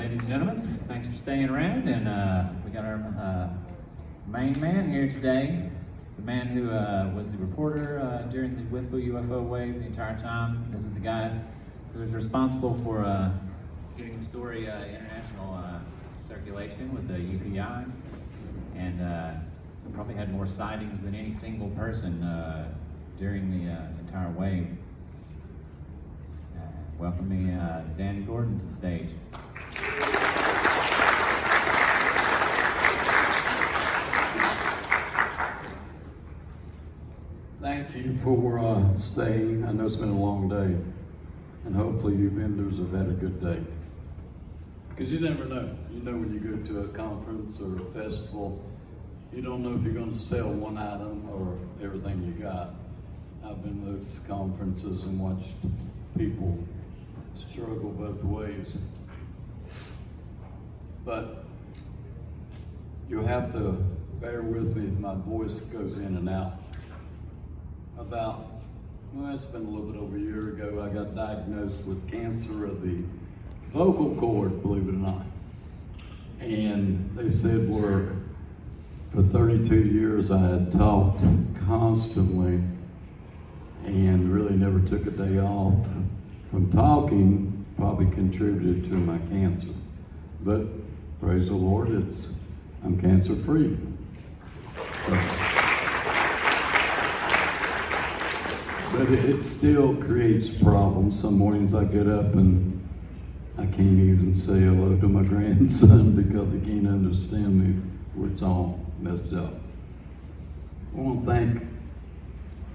ladies and gentlemen, thanks for staying around, and we got our main man here today, the man who was the reporter during the Wytheville UFO wave the entire time. This is the guy who was responsible for getting the story international circulation with the UPI, and probably had more sightings than any single person during the entire wave. Welcome me, Danny Gordon, to the stage. Thank you for staying. I know it's been a long day, and hopefully you vendors have had a good day. Because you never know. You know, when you go to a conference or a festival, you don't know if you're going to sell one item or everything you got. I've been to those conferences and watched people struggle both ways. But you'll have to bear with me if my voice goes in and out. It's been a little bit over a year ago, I got diagnosed with cancer of the vocal cord, believe it or not. And they said for 32 years I had talked constantly and really never took a day off from talking, probably contributed to my cancer. But praise the Lord, I'm cancer free. But it still creates problems. Some mornings I get up and I can't even say hello to my grandson because he can't understand me, where it's all messed up. I want to thank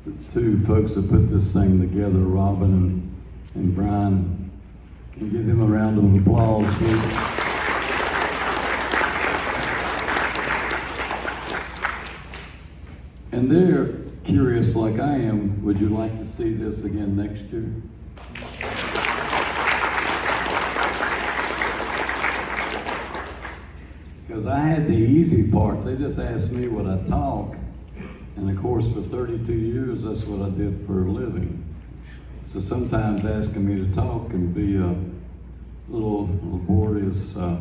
the two folks that put this thing together, Robin and Brian. Can you give them a round of applause, please? And they're curious like I am. Would you like to see this again next year? Because I had the easy part. They just asked me would I talk. And of course, for 32 years, that's what I did for a living. So sometimes asking me to talk can be a little laborious for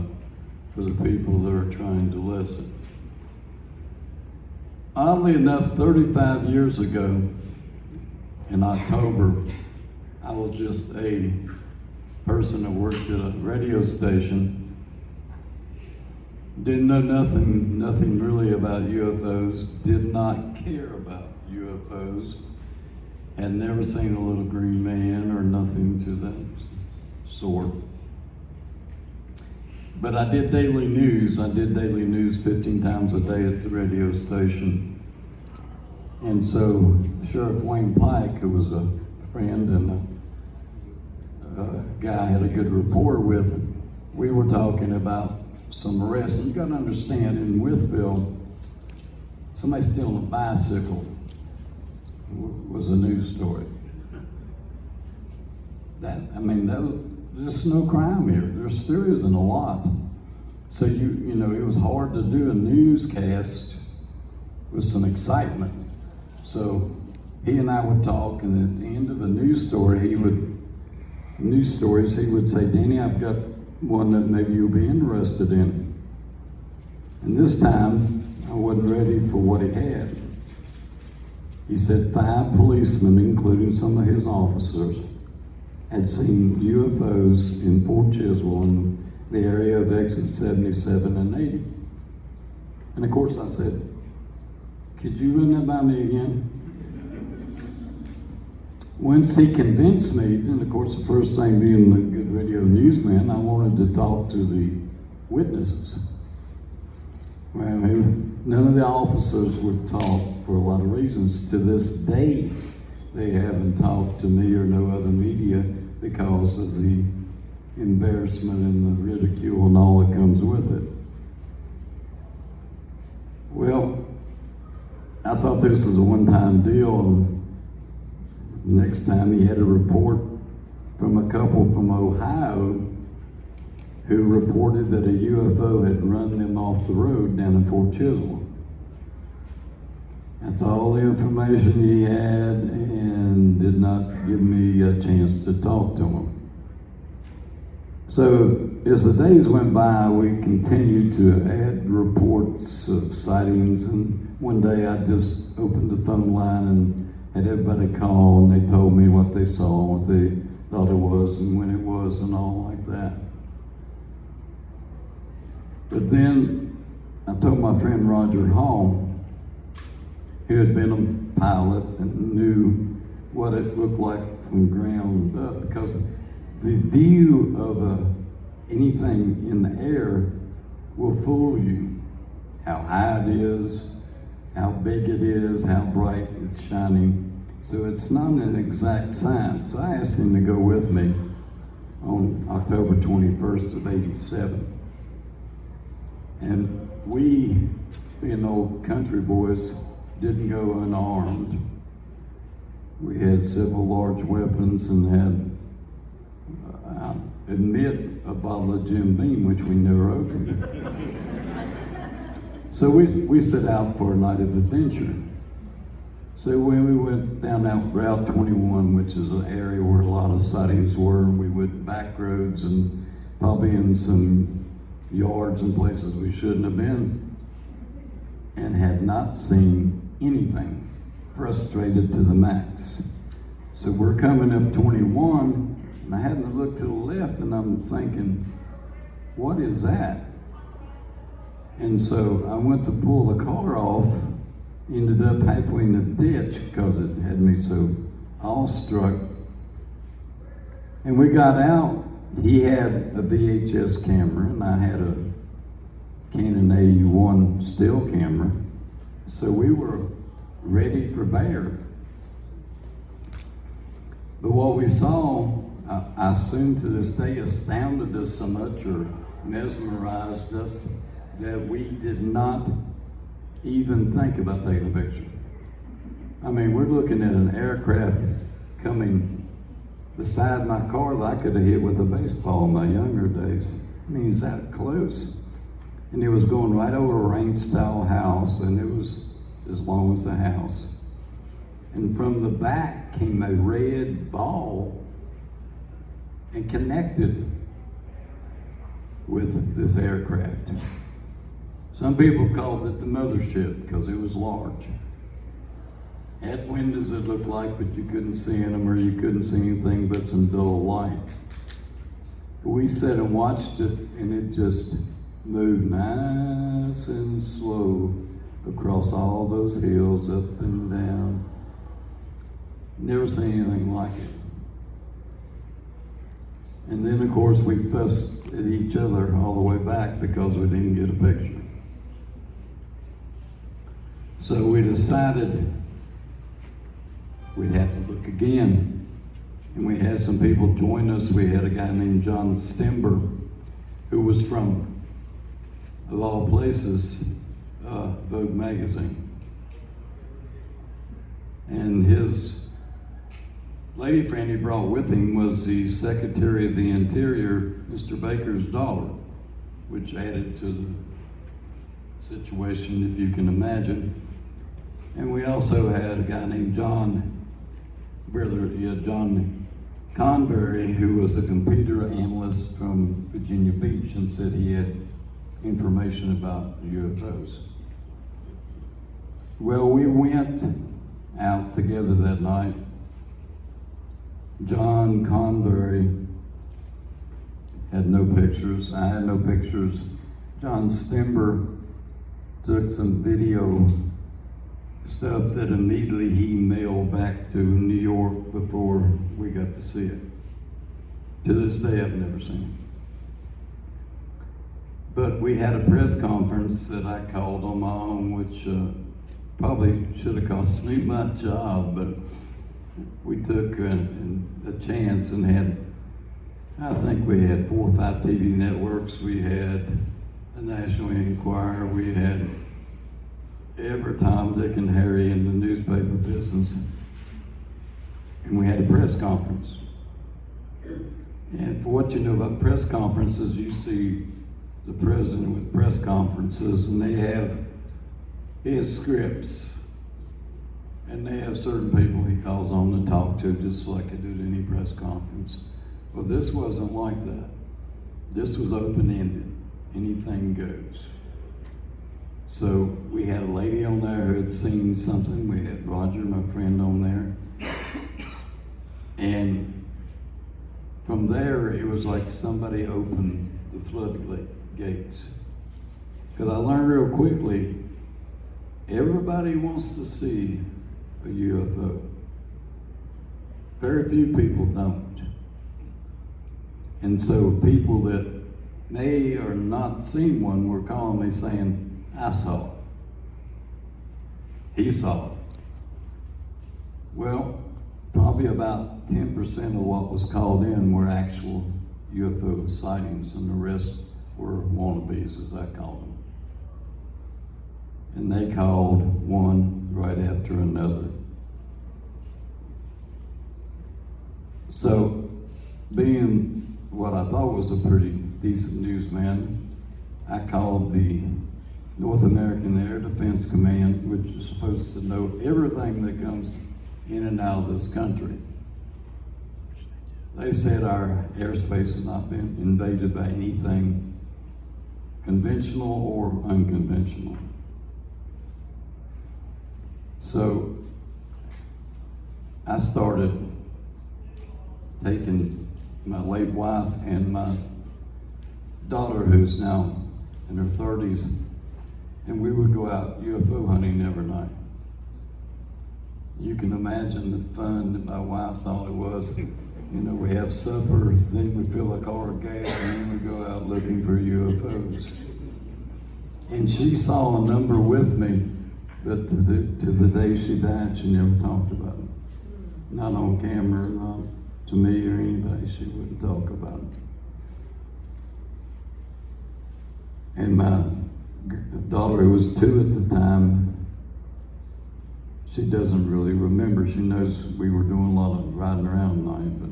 the people that are trying to listen. Oddly enough, 35 years ago, in October, I was just a person that worked at a radio station. Didn't know nothing really about UFOs, did not care about UFOs, had never seen a little green man or nothing to that sort. But I did daily news. I did daily news 15 times a day at the radio station. And so Sheriff Wayne Pike, who was a friend and a guy I had a good rapport with, we were talking about some arrests. And you got to understand, in Wytheville, somebody stealing a bicycle was a news story. That was just no crime here. There still isn't a lot. So it was hard to do a newscast with some excitement. So he and I would talk, and at the end of a news story, he would say, Danny, I've got one that maybe you'll be interested in. And this time, I wasn't ready for what he had. He said 5 policemen, including some of his officers, had seen UFOs in Fort Chiswell in the area of exit 77 and 80. And of course I said, could you run that by me again? Once he convinced me, then of course the first thing being a good radio newsman, I wanted to talk to the witnesses. Well, none of the officers would talk for a lot of reasons. To this day, they haven't talked to me or no other media because of the embarrassment and the ridicule and all that comes with it. Well, I thought this was a one-time deal, and next time he had a report from a couple from Ohio who reported that a UFO had run them off the road down in Fort Chiswell. That's all the information he had, and did not give me a chance to talk to him. So as the days went by, we continued to add reports of sightings, and one day I just opened the phone line and had everybody call, and they told me what they saw, what they thought it was, and when it was, and all like that. But then I told my friend Roger Hall, who had been a pilot and knew what it looked like from ground up, because the view of anything in the air will fool you. How high it is, how big it is, how bright it's shining. So it's not an exact science. So I asked him to go with me on October 21st of '87. And we, being old country boys, didn't go unarmed. We had several large weapons and had, I admit, a bottle of Jim Beam, which we never opened. So we set out for a night of adventure. So when we went down that Route 21, which is an area where a lot of sightings were, and we went back roads and probably in some yards and places we shouldn't have been, and had not seen anything, frustrated to the max. So we're coming up 21, and I hadn't looked to the left, and I'm thinking, what is that? And so I went to pull the car off, ended up halfway in the ditch because it had me so awestruck. And we got out. He had a VHS camera, and I had a Canon 81 still camera. So we were ready for bear. But what we saw, I assume to this day, astounded us so much or mesmerized us that we did not even think about taking a picture. I mean, we're looking at an aircraft coming beside my car that I could have hit with a baseball in my younger days. I mean, it's that close. And it was going right over a range-style house, and it was as long as the house. And from the back came a red ball and connected with this aircraft. Some people called it the mothership because it was large. Had windows that looked like, but you couldn't see in them, or you couldn't see anything but some dull light. We sat and watched it, and it just moved nice and slow across all those hills, up and down. Never seen anything like it. And then, of course, we fussed at each other all the way back because we didn't get a picture. So we decided we'd have to look again. And we had some people join us. We had a guy named John Stember, who was from, of all places, Vogue magazine. And his lady friend he brought with him was the Secretary of the Interior, Mr. Baker's daughter, which added to the situation, if you can imagine. And we also had a guy named John Convery, who was a computer analyst from Virginia Beach and said he had information about UFOs. Well, we went out together that night. John Convery had no pictures. I had no pictures. John Stember took some video stuff that immediately he mailed back to New York before we got to see it. To this day, I've never seen it. But we had a press conference that I called on my own, which probably should have cost me my job, but we took a chance and had, I think we had 4 or 5 TV networks. We had a National Enquirer. We had every Tom, Dick, and Harry in the newspaper business. And we had a press conference. And for what you know about press conferences, you see the president with press conferences, and he has scripts. And they have certain people he calls on to talk to, just like they do at any press conference. Well, this wasn't like that. this was open-ended. Anything goes. So we had a lady on there who had seen something. We had Roger, my friend, on there. And from there, it was like somebody opened the floodgates. Because I learned real quickly, everybody wants to see a UFO. Very few people don't. And so people that may or not seen one were calling me saying, I saw it. He saw it. Well, probably about 10% of what was called in were actual UFO sightings, and the rest were wannabes, as I call them. And they called one right after another. So, being what I thought was a pretty decent newsman, I called the North American Air Defense Command, which is supposed to know everything that comes in and out of this country. They said our airspace has not been invaded by anything conventional or unconventional. So I started taking my late wife and my daughter, who's now in her 30s, and we would go out UFO hunting every night. You can imagine the fun that my wife thought it was. You know, we have supper, then we fill a car with gas, and then we go out looking for UFOs. And she saw a number with me, but to the day she died, she never talked about it. Not on camera, not to me or anybody, she wouldn't talk about it. And my daughter, who was 2 at the time, she doesn't really remember. She knows we were doing a lot of riding around at night. But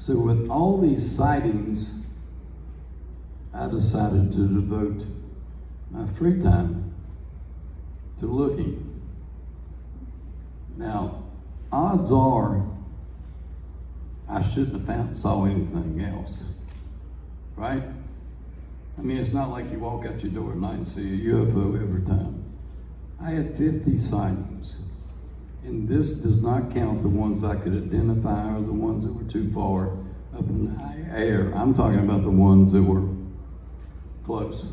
so with all these sightings, I decided to devote my free time to looking. Now, odds are I shouldn't have saw anything else, right? I mean, it's not like you walk out your door at night and see a UFO every time. I had 50 sightings, and this does not count the ones I could identify or the ones that were too far up in the high air. I'm talking about the ones that were close.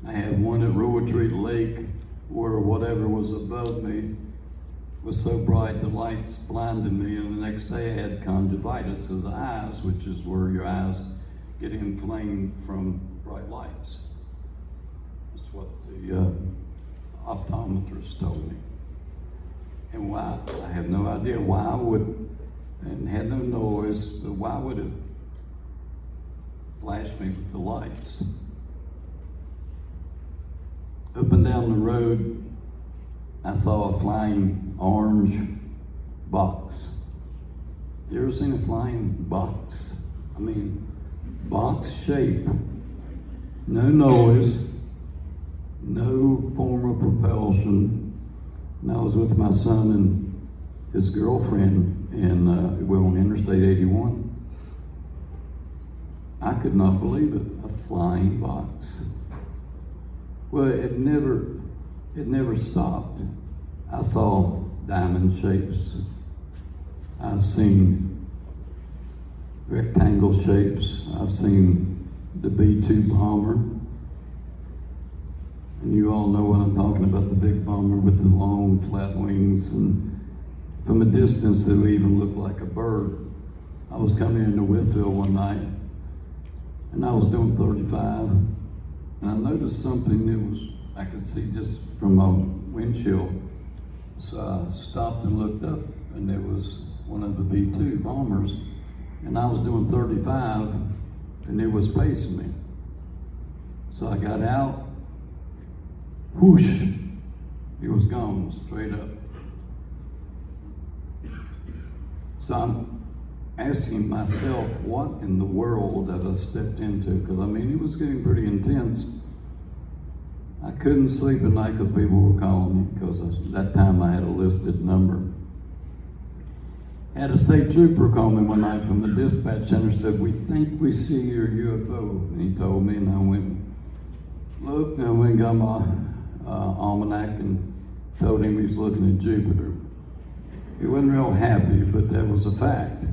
I had one at Rowan Lake where whatever was above me was so bright the lights blinded me, and the next day I had conjunctivitis of the eyes, which is where your eyes get inflamed from bright lights. That's what the optometrist told me. And why? I have no idea why and had no noise, but why would it flash me with the lights? Up and down the road, I saw a flying orange box. You ever seen a flying box? I mean, box shape, no noise, no form of propulsion. And I was with my son and his girlfriend, and we were on Interstate 81. I could not believe it, a flying box. Well, it never stopped. I saw diamond shapes. I've seen rectangle shapes. I've seen the B-2 bomber. And you all know what I'm talking about, the big bomber with the long flat wings. And from a distance, it would even look like a bird. I was coming into Wytheville one night, and I was doing 35, and I noticed something that I could see just from my windshield. So I stopped and looked up, and there was one of the B-2 bombers, and I was doing 35, and it was pacing me. So I got out, whoosh, he was gone, straight up. So I'm asking myself, what in the world that I stepped into? Because I mean, it was getting pretty intense. I couldn't sleep at night because people were calling me, because at that time I had a listed number. Had a state trooper call me one night from the dispatch center, said, "We think we see your UFO." And he told me, and I went and looked, and I went and got my almanac and told him he was looking at Jupiter. He wasn't real happy, but that was a fact.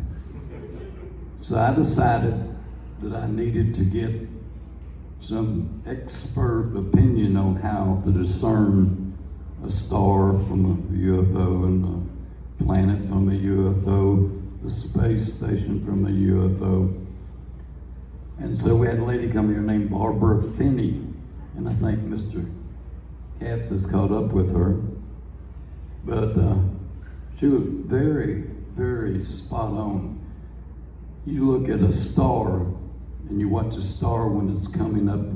So I decided that I needed to get some expert opinion on how to discern a star from a UFO and a planet from a UFO, the space station from a UFO. And so we had a lady come here named Barbara Finney, and I think Mr. Katz has caught up with her. But she was very, very spot on. You look at a star and you watch a star when it's coming up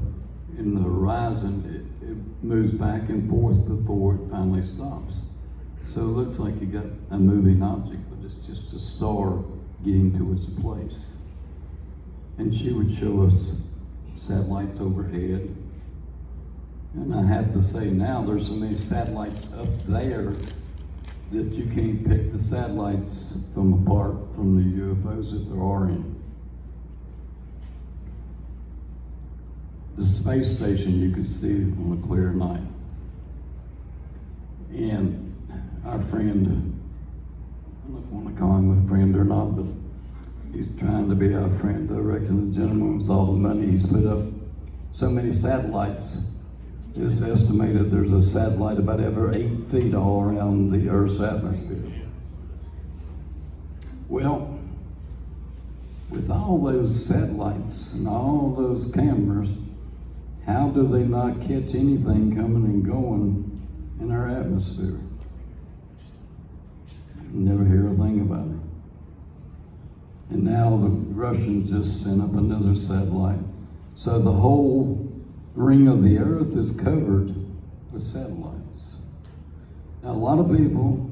in the horizon, it moves back and forth before it finally stops. So it looks like you got a moving object, but it's just a star getting to its place. And she would show us satellites overhead. And I have to say now, there's so many satellites up there that you can't pick the satellites from apart from the UFOs that there are in. The space station you could see on a clear night. And our friend, I don't know if I want to call him a friend or not, but he's trying to be our friend. I reckon the gentleman with all the money, he's put up so many satellites. It's estimated there's a satellite about every 8 feet all around the Earth's atmosphere. Well, with all those satellites and all those cameras, how do they not catch anything coming and going in our atmosphere? Never hear a thing about it. And now the Russians just sent up another satellite. So the whole ring of the Earth is covered with satellites. Now, a lot of people,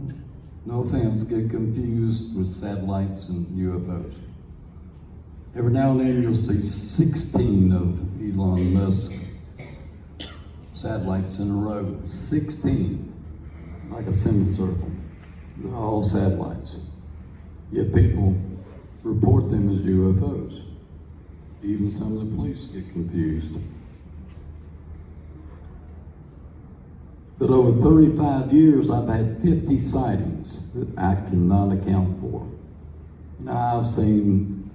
no offense, get confused with satellites and UFOs. Every now and then you'll see 16 of Elon Musk satellites in a row. 16, like a semicircle. They're all satellites. Yet people report them as UFOs. Even some of the police get confused. But over 35 years, I've had 50 sightings that I cannot account for. Now I've seen,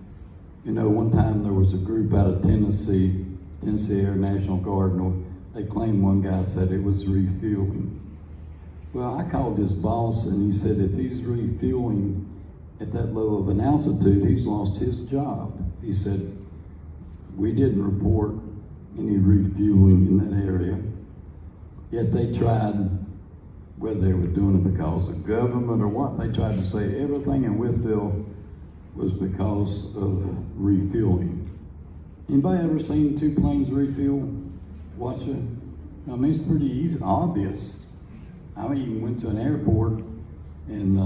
one time there was a group out of Tennessee Air National Guard, and they claimed one guy said it was refueling. Well, I called his boss and he said if he's refueling at that low of an altitude, he's lost his job. He said, we didn't report any refueling in that area. Yet they tried, whether they were doing it because of government or what, they tried to say everything in Wytheville was because of refueling. Anybody ever seen 2 planes refuel? Watch it. I mean, it's pretty easy, obvious. I even went to an airport and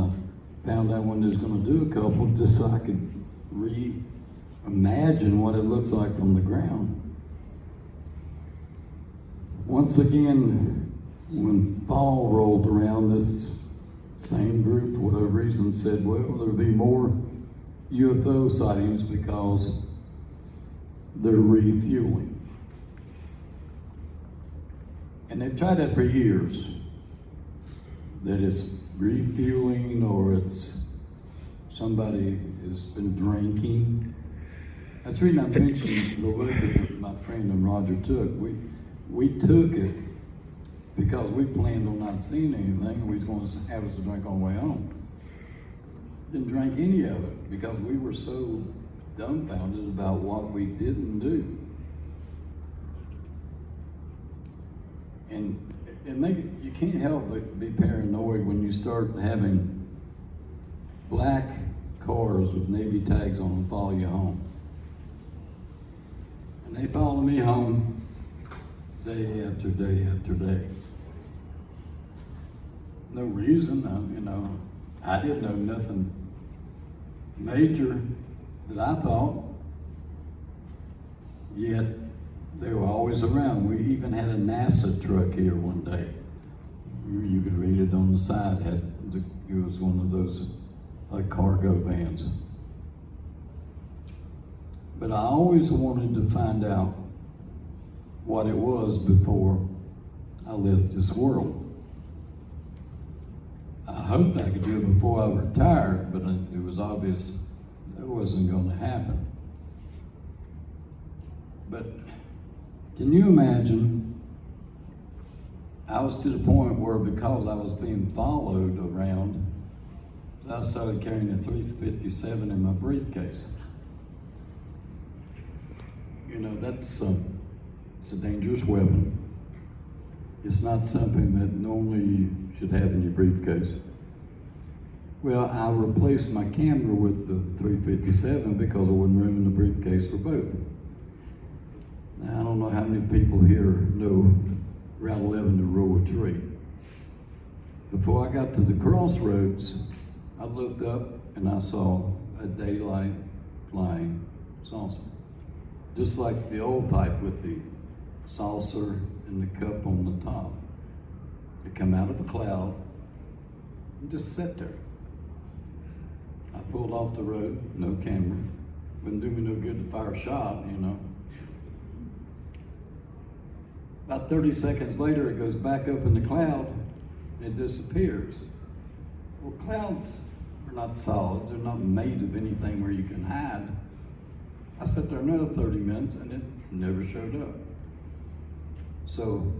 found out when they was going to do a couple just so I could reimagine what it looks like from the ground. Once again, when fall rolled around, this same group, for whatever reason, said, well, there'll be more UFO sightings because they're refueling. And they've tried that for years, that it's refueling or it's somebody has been drinking. That's the reason I mentioned the look that my friend and Roger took. We took it because we planned on not seeing anything, and we was going to have us a drink on the way home. Didn't drink any of it because we were so dumbfounded about what we didn't do. And you can't help but be paranoid when you start having black cars with Navy tags on them follow you home. And they follow me home day after day after day. No reason, I didn't know nothing major that I thought, yet they were always around. We even had a NASA truck here one day. You could read it on the side. It was one of those like cargo vans. But I always wanted to find out what it was before I left this world. I hoped I could do it before I retired, but it was obvious that wasn't going to happen. But can you imagine, I was to the point where because I was being followed around, I started carrying a 357 in my briefcase. You know, it's a dangerous weapon. It's not something that normally you should have in your briefcase. Well, I replaced my camera with the 357 because there wasn't room in the briefcase for both. Now, I don't know how many people here know Route 11 to Row Tree. Before I got to the crossroads, I looked up and I saw a daylight flying saucer. Just like the old type with the saucer and the cup on the top. It come out of a cloud and just sat there. I pulled off the road, no camera. Wouldn't do me no good to fire a shot, you know. About 30 seconds later, it goes back up in the cloud and it disappears. Well, clouds are not solid. They're not made of anything where you can hide. I sat there another 30 minutes and it never showed up. So,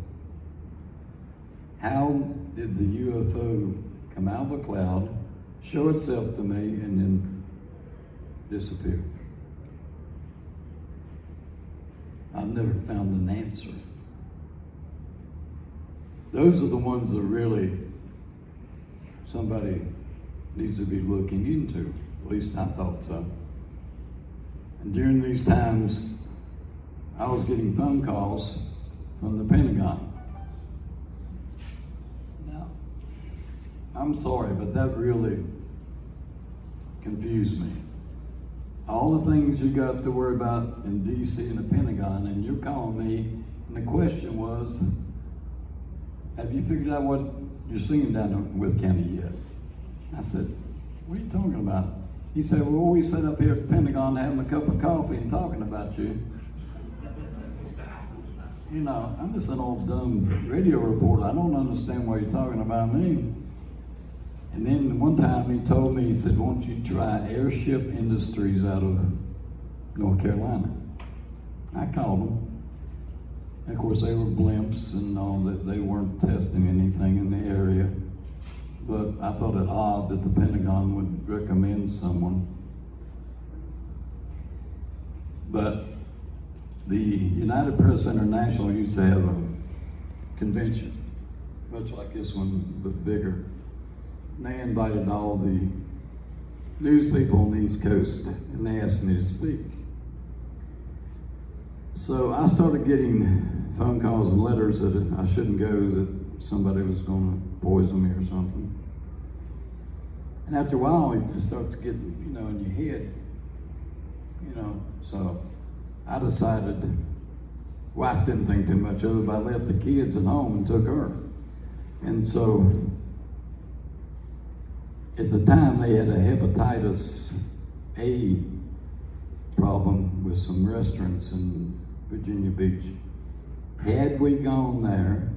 how did the UFO come out of a cloud, show itself to me, and then disappear? I've never found an answer. Those are the ones that really somebody needs to be looking into. At least I thought so. And during these times, I was getting phone calls from the Pentagon. Now, I'm sorry, but that really confused me. All the things you got to worry about in D.C. and the Pentagon, and you're calling me, and the question was, have you figured out what you're seeing down in Wytheville County yet? I said, what are you talking about? He said, well, we sat up here at the Pentagon having a cup of coffee and talking about you. You know, I'm just an old dumb radio reporter. I don't understand why you're talking about me. And then one time he told me, he said, why don't you try Airship Industries out of North Carolina? I called them. And of course, they were blimps and all that. They weren't testing anything in the area. But I thought it odd that the Pentagon would recommend someone. But the United Press International used to have a convention, much like this one, but bigger. And they invited all the news people on the East Coast, and they asked me to speak. So I started getting phone calls and letters that I shouldn't go, that somebody was going to poison me or something. And after a while, it just starts getting, you know, in your head, you know. So I decided, wife didn't think too much of it, but I left the kids at home and took her. And so at the time, they had a hepatitis A problem with some restaurants in Virginia Beach. Had we gone there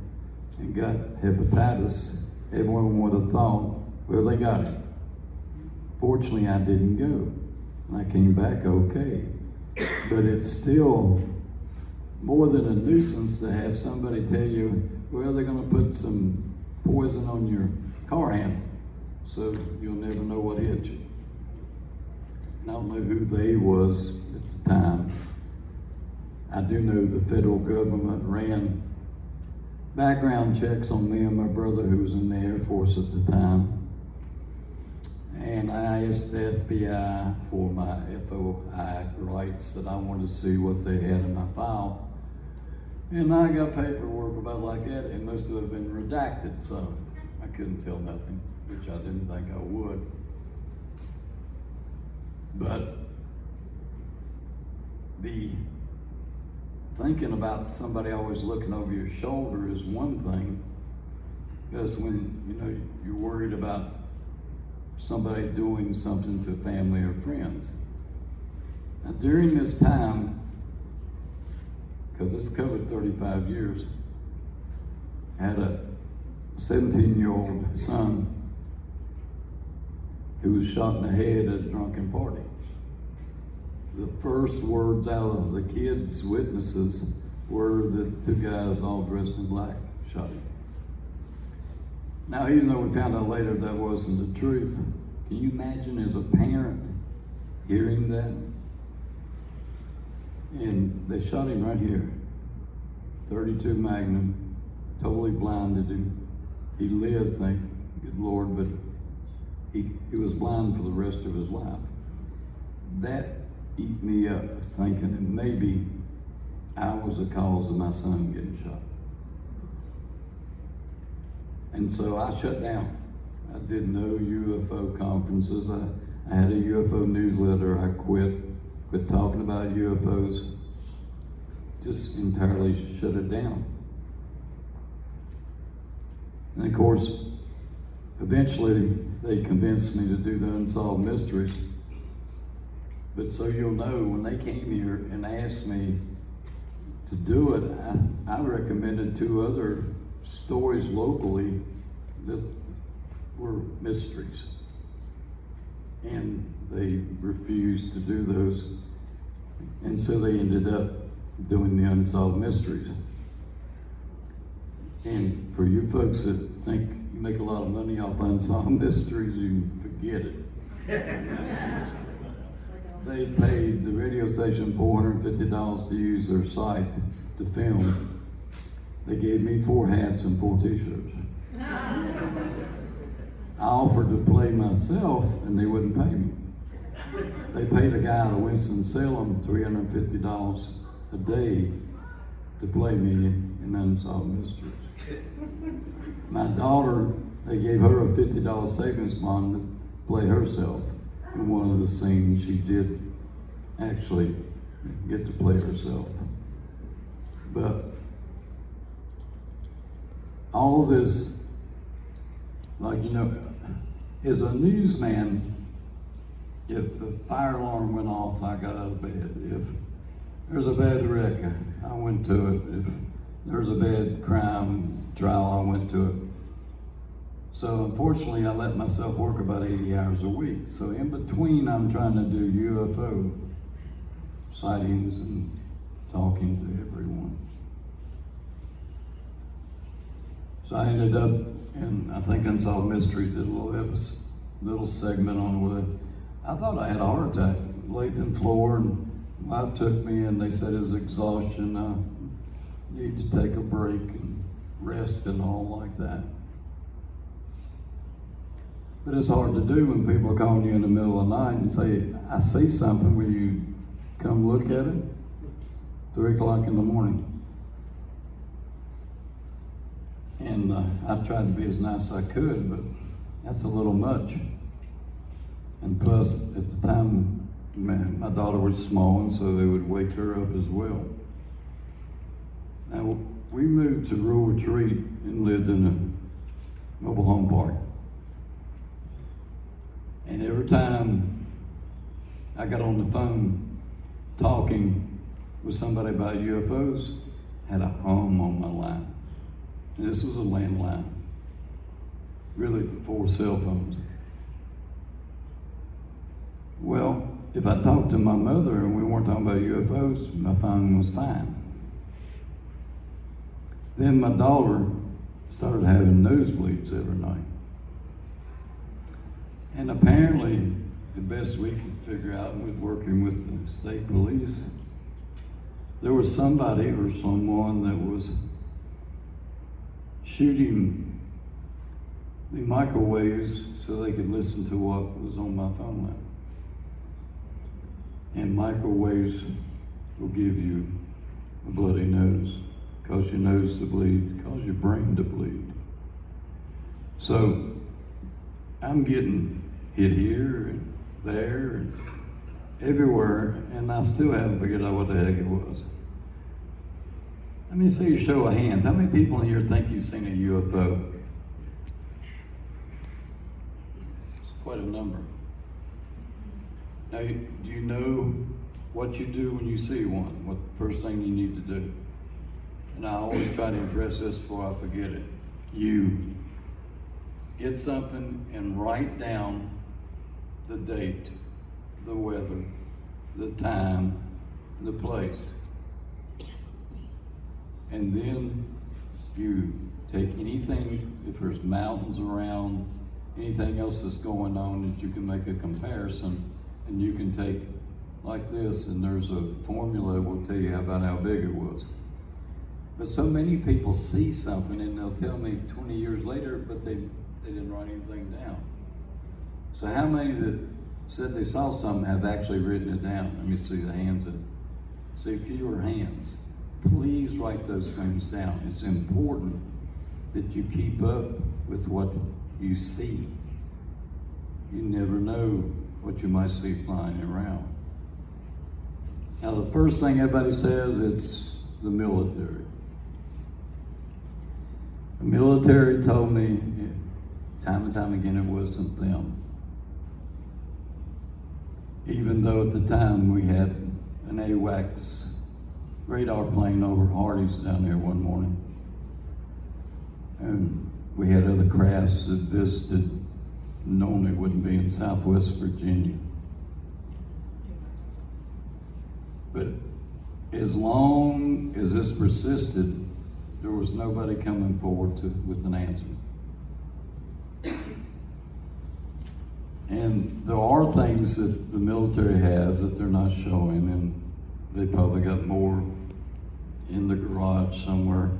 and got hepatitis, everyone would have thought, well, they got it. Fortunately, I didn't go. I came back okay. But it's still more than a nuisance to have somebody tell you, well, they're going to put some poison on your car handle, so you'll never know what hit you. And I don't know who they was at the time. I do know the federal government ran background checks on me and my brother, who was in the Air Force at the time. And I asked the FBI for my FOI rights, that I wanted to see what they had in my file. And I got paperwork about like that, and most of it had been redacted, so I couldn't tell nothing, which I didn't think I would. But the thinking about somebody always looking over your shoulder is one thing, because when, you know, you're worried about somebody doing something to family or friends. Now during this time, because this covered 35 years, I had a 17-year-old son who was shot in the head at a drunken party. The first words out of the kids' witnesses were that two guys all dressed in black shot him. Now, even though we found out later that wasn't the truth, can you imagine as a parent hearing that? And they shot him right here. 32 Magnum, totally blinded him. He lived, thank good Lord, but he was blind for the rest of his life. That eat me up, thinking that maybe I was the cause of my son getting shot. And so I shut down. I did no UFO conferences. I had a UFO newsletter. I quit talking about UFOs. Just entirely shut it down. And of course, eventually they convinced me to do the Unsolved Mysteries. But so you'll know, when they came here and asked me to do it, I recommended 2 other stories locally that were mysteries. And they refused to do those. And so they ended up doing the Unsolved Mysteries. And for you folks that think you make a lot of money off Unsolved Mysteries, you can forget it. They paid the radio station $450 to use their site to film. They gave me 4 hats and 4 t-shirts. I offered to play myself and they wouldn't pay me. They paid a guy out of Winston-Salem $350 a day to play me in Unsolved Mysteries. My daughter, they gave her a $50 savings bond to play herself in one of the scenes. She did actually get to play herself. But all this, like, you know, as a newsman, if the fire alarm went off, I got out of bed. If there's a bad wreck, I went to it. If there's a bad crime trial, I went to it. So unfortunately, I let myself work about 80 hours a week. So in between, I'm trying to do UFO sightings and talking to everyone. So I ended up, and I think Unsolved Mysteries did a little segment on with it. I thought I had a heart attack, laid on the floor, and my wife took me, and they said it was exhaustion. I need to take a break and rest and all like that. But it's hard to do when people are calling you in the middle of the night and say, I see something, will you come look at it? 3 o'clock in the morning. And I tried to be as nice as I could, but that's a little much. And plus, at the time, my daughter was small, and so they would wake her up as well. Now, we moved to rural retreat and lived in a mobile home park. And every time I got on the phone talking with somebody about UFOs, I had a hum on my line. And this was a landline, really before cell phones. Well, if I talked to my mother and we weren't talking about UFOs, my phone was fine. Then my daughter started having nosebleeds every night. And apparently, the best we could figure out with working with the state police, there was somebody or someone that was shooting the microwaves so they could listen to what was on my phone line. And microwaves will give you a bloody nose, cause your nose to bleed, cause your brain to bleed. So I'm getting hit here and there and everywhere, and I still haven't figured out what the heck it was. Let me see a show of hands. How many people in here think you've seen a UFO? quite a number. Now, do you know what you do when you see one? What the first thing you need to do? And I always try to impress this before I forget it. You get something and write down the date, the weather, the time, the place. And then you take anything, if there's mountains around, anything else that's going on that you can make a comparison, and you can take like this, and there's a formula that will tell you about how big it was. But so many people see something and they'll tell me 20 years later, but they didn't write anything down. So how many that said they saw something have actually written it down? Let me see the hands that, see fewer hands. Please write those things down. It's important that you keep up with what you see. You never know what you might see flying around. Now the first thing everybody says, it's the military. The military told me time and time again it wasn't them. Even though at the time we had an AWACS radar plane over Hardee's down there one morning. And we had other crafts that visited, normally wouldn't be in Southwest Virginia. But as long as this persisted, there was nobody coming forward with an answer. And there are things that the military have that they're not showing, and they probably got more in the garage somewhere.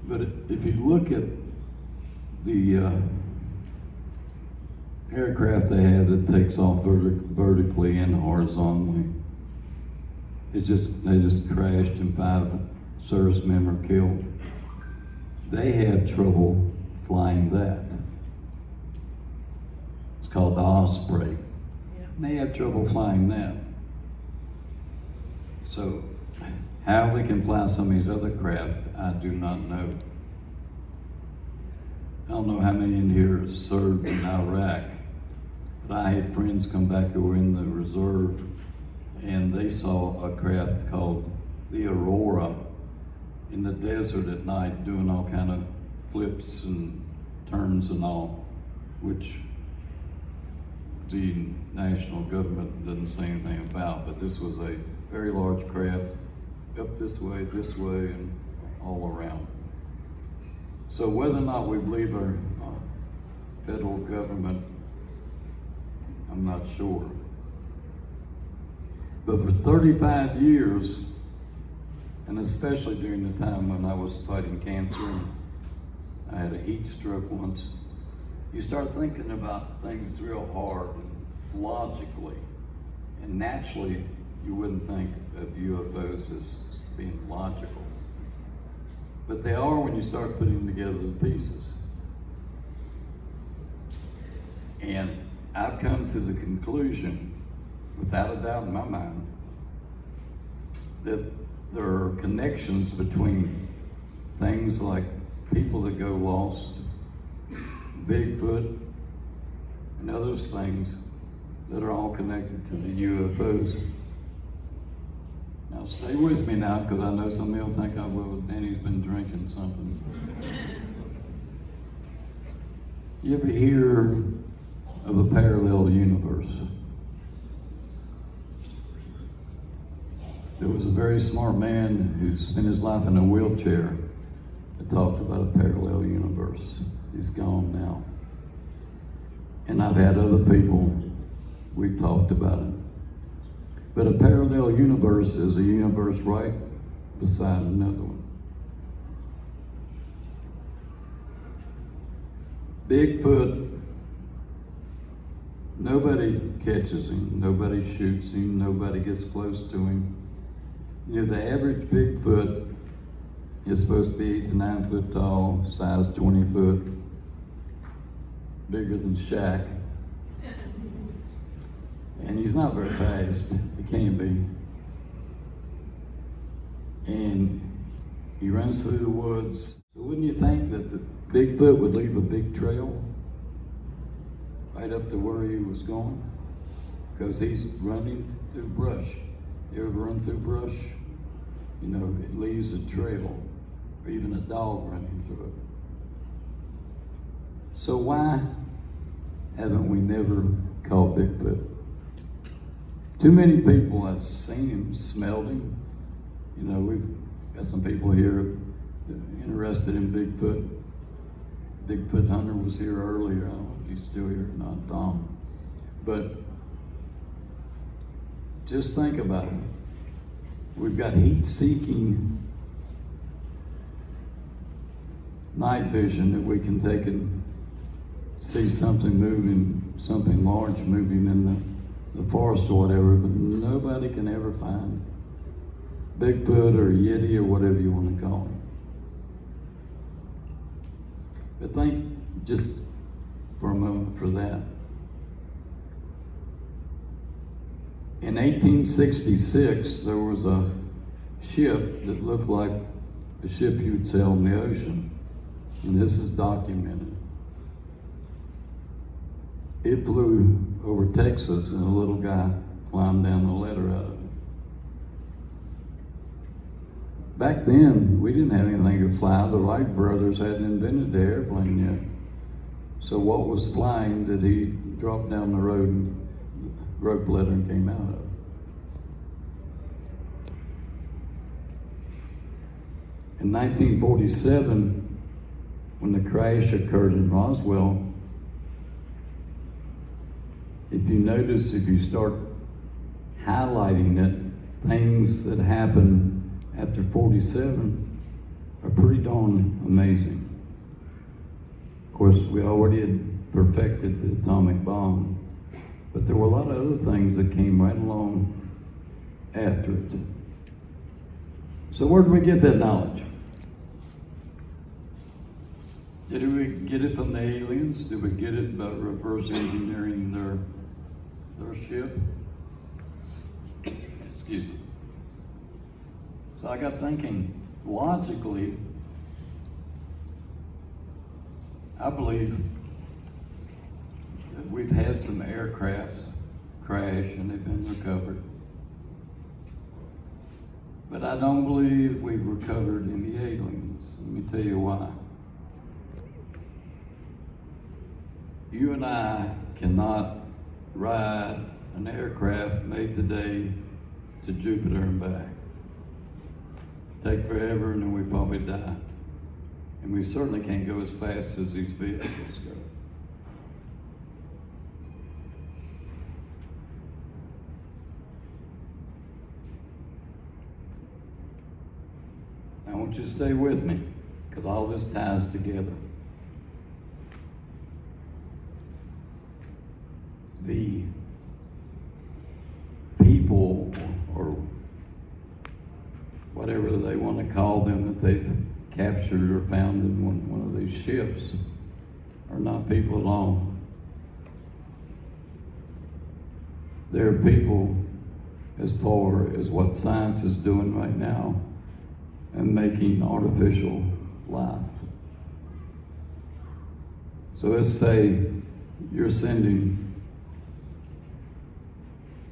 But if you look at the aircraft they have that takes off vertically and horizontally, they just crashed and 5 service members killed. They had trouble flying that. It's called the Osprey. Yeah. And they have trouble flying that. So how they can fly some of these other craft, I do not know. I don't know how many in here served in Iraq, but I had friends come back who were in the reserve, and they saw a craft called the Aurora in the desert at night doing all kind of flips and turns and all, which the national government didn't say anything about, but this was a very large craft, up this way, and all around. So whether or not we believe our federal government, I'm not sure. But for 35 years, and especially during the time when I was fighting cancer, and I had a heat stroke once, you start thinking about things real hard and logically, and naturally you wouldn't think of UFOs as being logical. But they are when you start putting together the pieces. And I've come to the conclusion, without a doubt in my mind, that there are connections between things like people that go lost, Bigfoot, and other things that are all connected to the UFOs. Now stay with me now, because I know some of you will think, oh, well, Danny's been drinking something. You ever hear of a parallel universe? There was a very smart man who spent his life in a wheelchair that talked about a parallel universe. He's gone now. And I've had other people, we've talked about it. But a parallel universe is a universe right beside another one. Bigfoot, nobody catches him, nobody shoots him, nobody gets close to him. You know, the average Bigfoot is supposed to be 8 to 9 foot tall, size 20 foot, bigger than Shaq. And he's not very fast, he can't be. And he runs through the woods. So wouldn't you think that the Bigfoot would leave a big trail? right up to where he was going, because he's running through brush. You ever run through brush? You know, it leaves a trail, or even a dog running through it. So why haven't we never caught Bigfoot? Too many people have seen him, smelled him. You know, we've got some people here interested in Bigfoot. Bigfoot Hunter was here earlier. I don't know if he's still here or not, Tom. But just think about it. We've got heat-seeking night vision that we can take and see something moving, something large moving in the forest or whatever, but nobody can ever find Bigfoot or Yeti or whatever you want to call him. But think just for a moment for that. In 1866, there was a ship that looked like a ship you would sail in the ocean, and this is documented. It flew over Texas, and a little guy climbed down the ladder out of it. Back then, we didn't have anything to fly. The Wright brothers hadn't invented the airplane yet. So what was flying that he dropped down the road and rope ladder and came out of? In 1947, when the crash occurred in Roswell, if you notice, if you start highlighting it, things that happened after 47 are pretty darn amazing. Of course, we already had perfected the atomic bomb, but there were a lot of other things that came right along after it. So where did we get that knowledge? Did we get it from the aliens? Did we get it by reverse engineering their ship? Excuse me. So I got thinking, logically, I believe that we've had some aircrafts crash and they've been recovered. But I don't believe we've recovered any aliens. Let me tell you why. You and I cannot ride an aircraft made today to Jupiter and back. Take forever and then we probably die. And we certainly can't go as fast as these vehicles go. I want you to stay with me, because all this ties together. The people, or whatever they want to call them, that they've captured or found in one of these ships, are not people at all. They're people as far as what science is doing right now and making artificial life. So let's say you're sending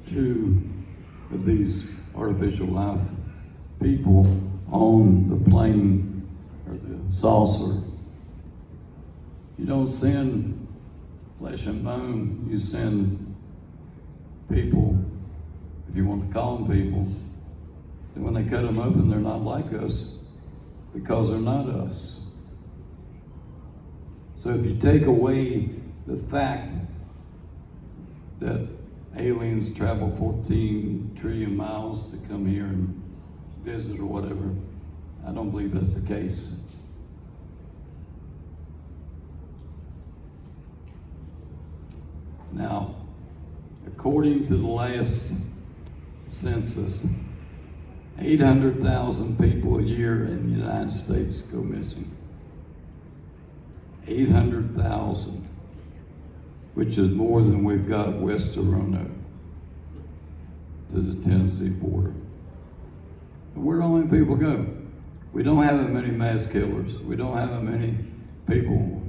2 of these artificial life people on the plane or the saucer. You don't send flesh and bone, you send people, if you want to call them people. And when they cut them open, they're not like us because they're not us. So if you take away the fact that aliens travel 14 trillion miles to come here and visit or whatever, I don't believe that's the case. Now, according to the last census, 800,000 people a year in the United States go missing. 800,000, which is more than we've got west of Roanoke to the Tennessee border. And where do all them people go? We don't have that many mass killers. We don't have that many people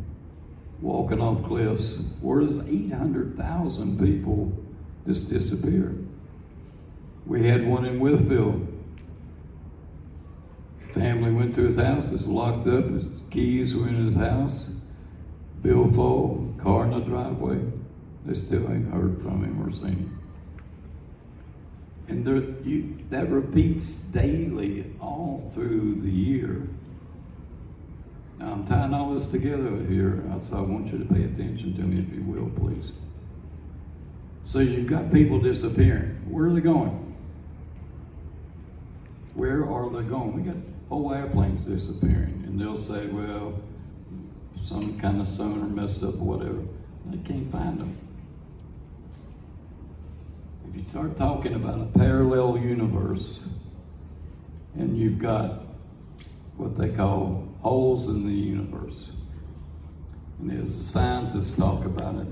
walking off cliffs. Where does 800,000 people just disappear? We had one in Wytheville. Family went to his house, it's locked up, his keys were in his house, billfold, car in the driveway. They still ain't heard from him or seen him. And that repeats daily all through the year. Now I'm tying all this together here, so I want you to pay attention to me if you will, please. So you've got people disappearing. Where are they going? Where are they going? We got whole airplanes disappearing, and they'll say, well, some kind of sonar messed up or whatever. They can't find them. If you start talking about a parallel universe, and you've got what they call holes in the universe, and as the scientists talk about it,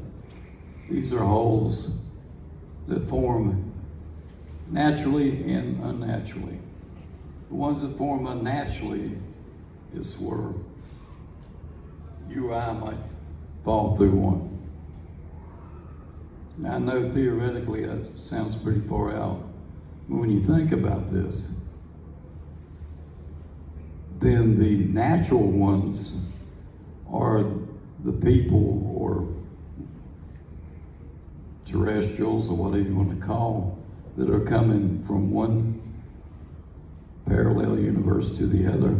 these are holes that form naturally and unnaturally. The ones that form unnaturally is where you or I might fall through one. Now I know theoretically that sounds pretty far out, but when you think about this, then the natural ones are the people or terrestrials or whatever you want to call that are coming from one parallel universe to the other.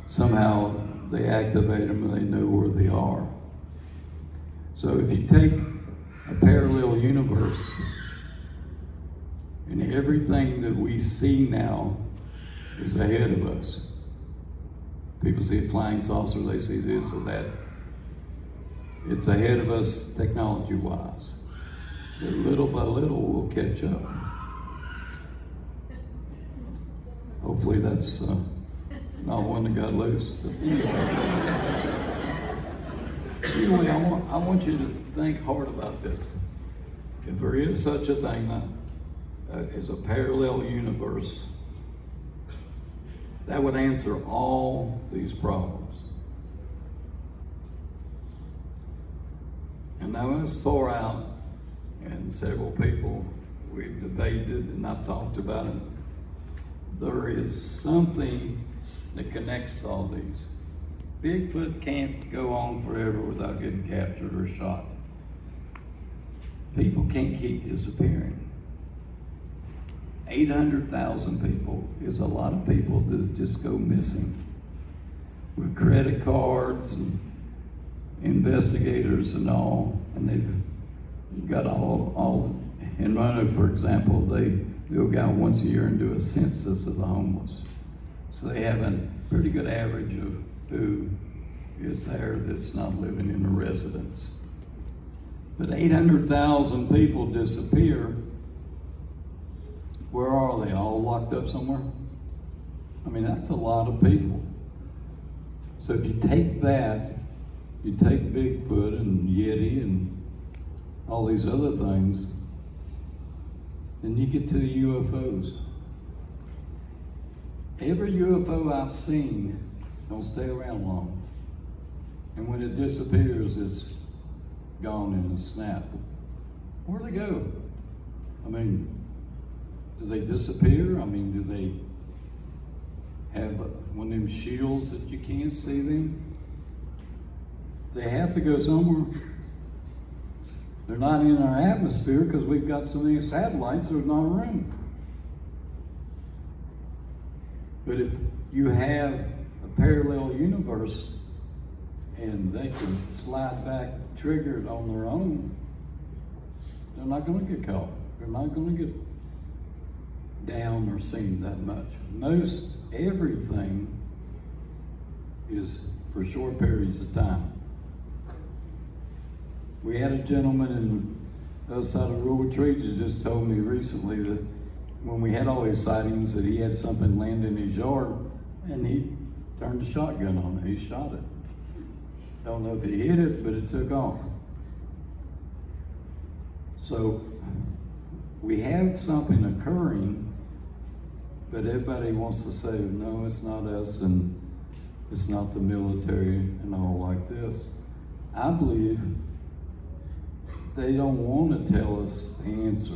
Somehow they activate them and they know where they are. So if you take a parallel universe and everything that we see now is ahead of us. People see a flying saucer, they see this or that. It's ahead of us technology-wise. But little by little we'll catch up. Hopefully that's not one that got loose. But anyway, I want you to think hard about this. If there is such a thing as a parallel universe, that would answer all these problems. And now it's far out, and several people, we've debated it and I've talked about it. There is something that connects all these. Bigfoot can't go on forever without getting captured or shot. People can't keep disappearing. 800,000 people is a lot of people that just go missing. With credit cards and investigators and all, and they've got all in Roanoke, for example, they'll go once a year and do a census of the homeless. So they have a pretty good average of who is there that's not living in a residence. But 800,000 people disappear. Where are they? All locked up somewhere? I mean, that's a lot of people. So if you take that, you take Bigfoot and Yeti and all these other things, then you get to the UFOs. Every UFO I've seen don't stay around long. And when it disappears, it's gone in a snap. Where do they go? I mean, do they disappear? I mean, do they have one of them shields that you can't see them? They have to go somewhere. They're not in our atmosphere because we've got so many satellites, there's not room. But if you have a parallel universe and they can slide back triggered on their own, they're not going to get caught. They're not going to get down or seen that much. Most everything is for short periods of time. We had a gentleman in the other side of Rural Retreat that just told me recently that when we had all these sightings that he had something land in his yard and he turned the shotgun on it. He shot it. Don't know if he hit it, but it took off. So we have something occurring, but everybody wants to say, no, it's not us, and it's not the military and all like this. I believe they don't want to tell us the answer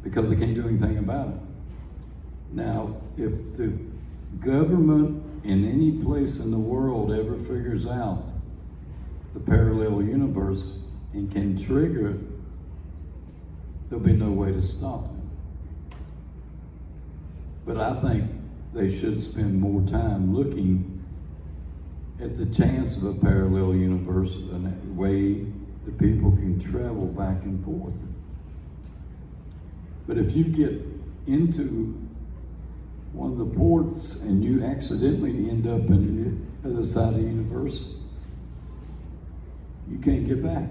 because they can't do anything about it. Now, if the government in any place in the world ever figures out the parallel universe and can trigger it, there'll be no way to stop them. But I think they should spend more time looking at the chance of a parallel universe and a way that people can travel back and forth. But if you get into one of the ports and you accidentally end up in the other side of the universe, you can't get back.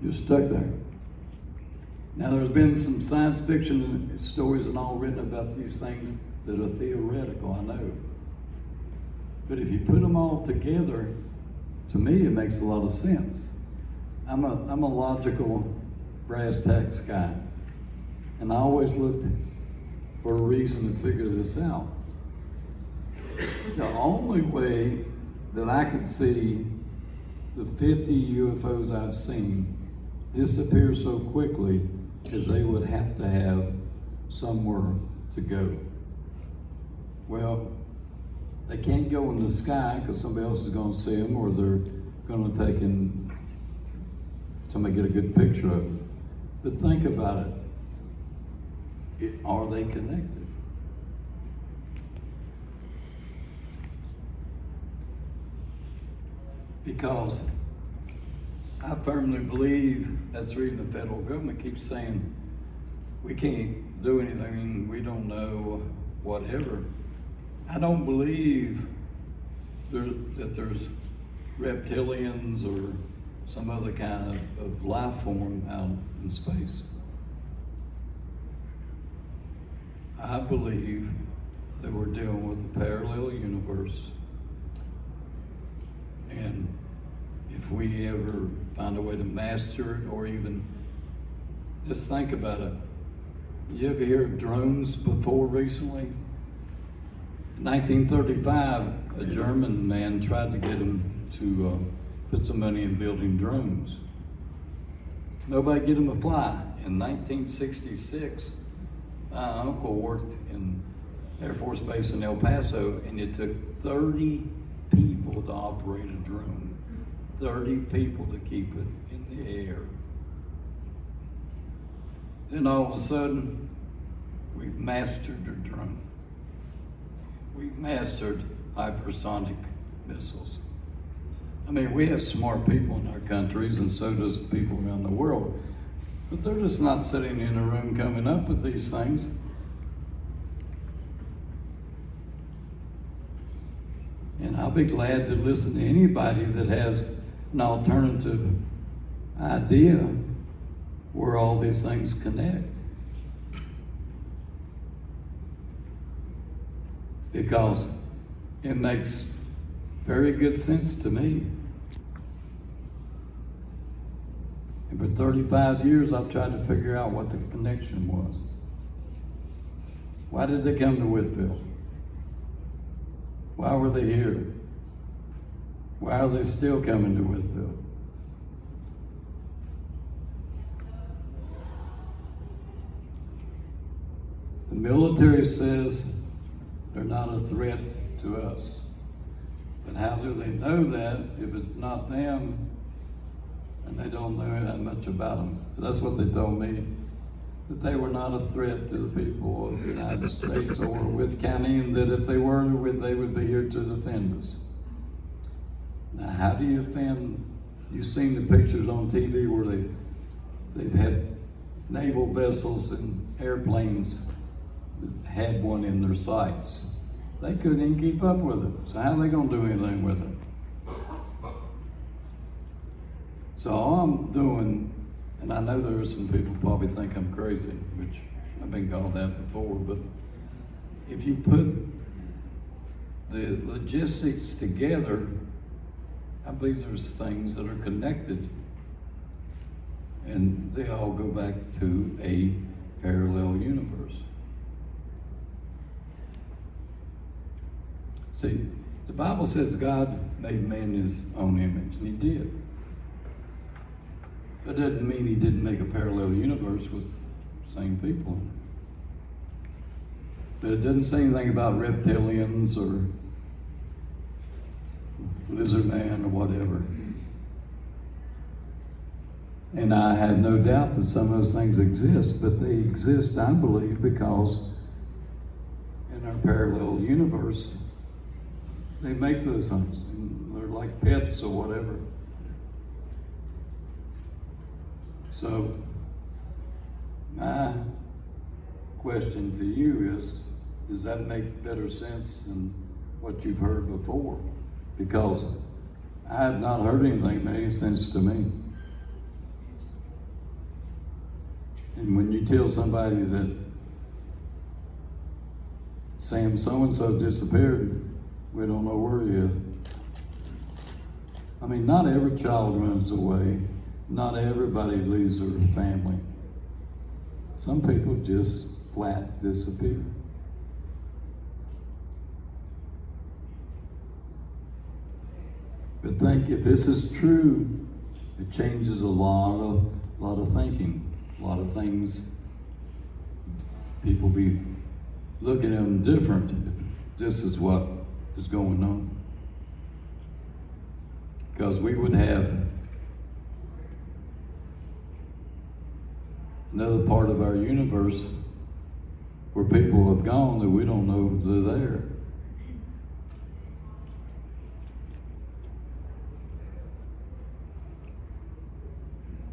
You're stuck there. Now, there's been some science fiction stories and all written about these things that are theoretical, I know. But if you put them all together, to me, it makes a lot of sense. I'm a logical brass tacks guy. And I always looked for a reason to figure this out. The only way that I could see the 50 UFOs I've seen disappear so quickly is they would have to have somewhere to go. Well, they can't go in the sky because somebody else is going to see them, or they're going to take in somebody get a good picture of them. But think about it. Are they connected? Because I firmly believe that's the reason the federal government keeps saying we can't do anything, we don't know, whatever. I don't believe that there's reptilians or some other kind of life form out in space. I believe that we're dealing with a parallel universe, and if we ever find a way to master it, or even just think about it. You ever hear of drones before recently? In 1935, a German man tried to get him to put some money in building drones. Nobody get him a fly. In 1966, my uncle worked in Air Force Base in El Paso, and it took 30 people to operate a drone. 30 people to keep it in the air. Then all of a sudden, we've mastered a drone. We've mastered hypersonic missiles. I mean, we have smart people in our countries, and so does people around the world. But they're just not sitting in a room coming up with these things. And I'll be glad to listen to anybody that has an alternative idea where all these things connect. Because it makes very good sense to me. And for 35 years, I've tried to figure out what the connection was. Why did they come to Wytheville? Why were they here? Why are they still coming to Wytheville? The military says they're not a threat to us. But how do they know that if it's not them and they don't know that much about them? But that's what they told me, that they were not a threat to the people of the United States or Wythe County, and that if they were, they would be here to defend us. Now, how do you defend? You've seen the pictures on TV where they've had naval vessels and airplanes that had one in their sights. They couldn't even keep up with it. So how are they going to do anything with it? So all I'm doing, and I know there are some people probably think I'm crazy, which I've been called that before, but if you put the logistics together, I believe there's things that are connected, and they all go back to a parallel universe. See, the Bible says God made man in his own image, and he did. That doesn't mean he didn't make a parallel universe with the same people. But it doesn't say anything about reptilians or lizard man or whatever. And I have no doubt that some of those things exist, but they exist, I believe, because in our parallel universe, they make those things. And they're like pets or whatever. So, my question to you is, does that make better sense than what you've heard before? Because I have not heard anything that made any sense to me. And when you tell somebody that Sam so-and-so disappeared, we don't know where he is. I mean, not every child runs away. Not everybody leaves their family. Some people just flat disappear. But think, if this is true, it changes a lot of thinking, a lot of things. People be looking at them different if this is what is going on. Because we would have another part of our universe where people have gone that we don't know they're there.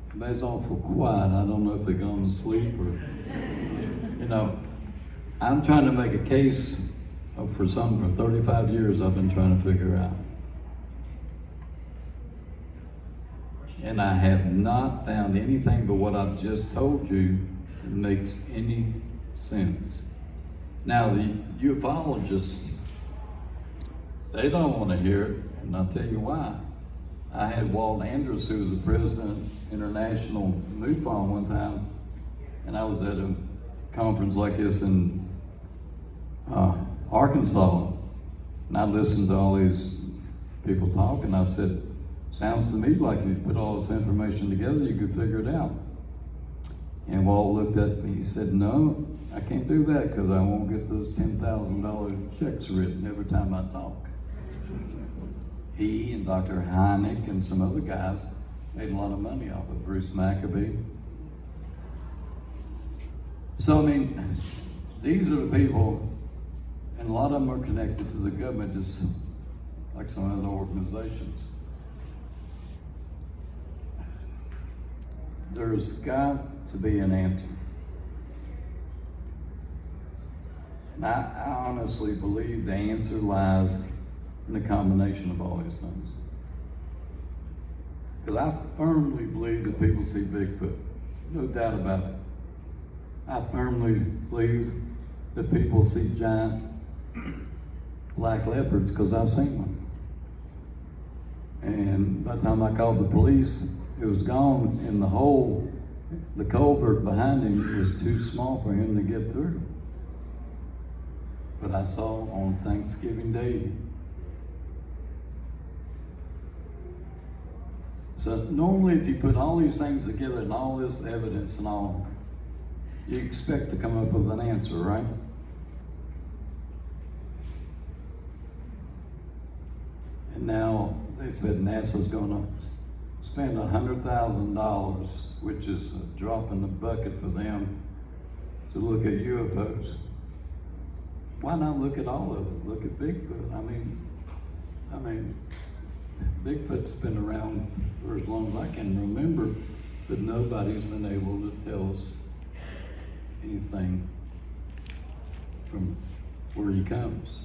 Everybody's awful quiet. I don't know if they're gone to sleep or, you know, I'm trying to make a case for something for 35 years I've been trying to figure out. And I have not found anything but what I've just told you that makes any sense. Now, the ufologists, they don't want to hear it, and I'll tell you why. I had Walt Andrews, who was the president of International MUFON one time, and I was at a conference like this in Arkansas, and I listened to all these people talk, and I said, sounds to me like you put all this information together, you could figure it out. And Walt looked at me, he said, no, I can't do that because I won't get those $10,000 checks written every time I talk. He and Dr. Hynek and some other guys made a lot of money off of Bruce Maccabee. So, I mean, these are the people, and a lot of them are connected to the government, just like some other organizations. There's got to be an answer. And I honestly believe the answer lies in the combination of all these things. Because I firmly believe that people see Bigfoot. No doubt about it. I firmly believe that people see giant black leopards because I've seen one. And by the time I called the police, it was gone, and the culvert behind him was too small for him to get through. But I saw on Thanksgiving Day. So normally if you put all these things together and all this evidence and all, you expect to come up with an answer, right? And now they said NASA's gonna spend $100,000, which is a drop in the bucket for them, to look at UFOs. Why not look at all of it? Look at Bigfoot. I mean, Bigfoot's been around for as long as I can remember, but nobody's been able to tell us anything from where he comes.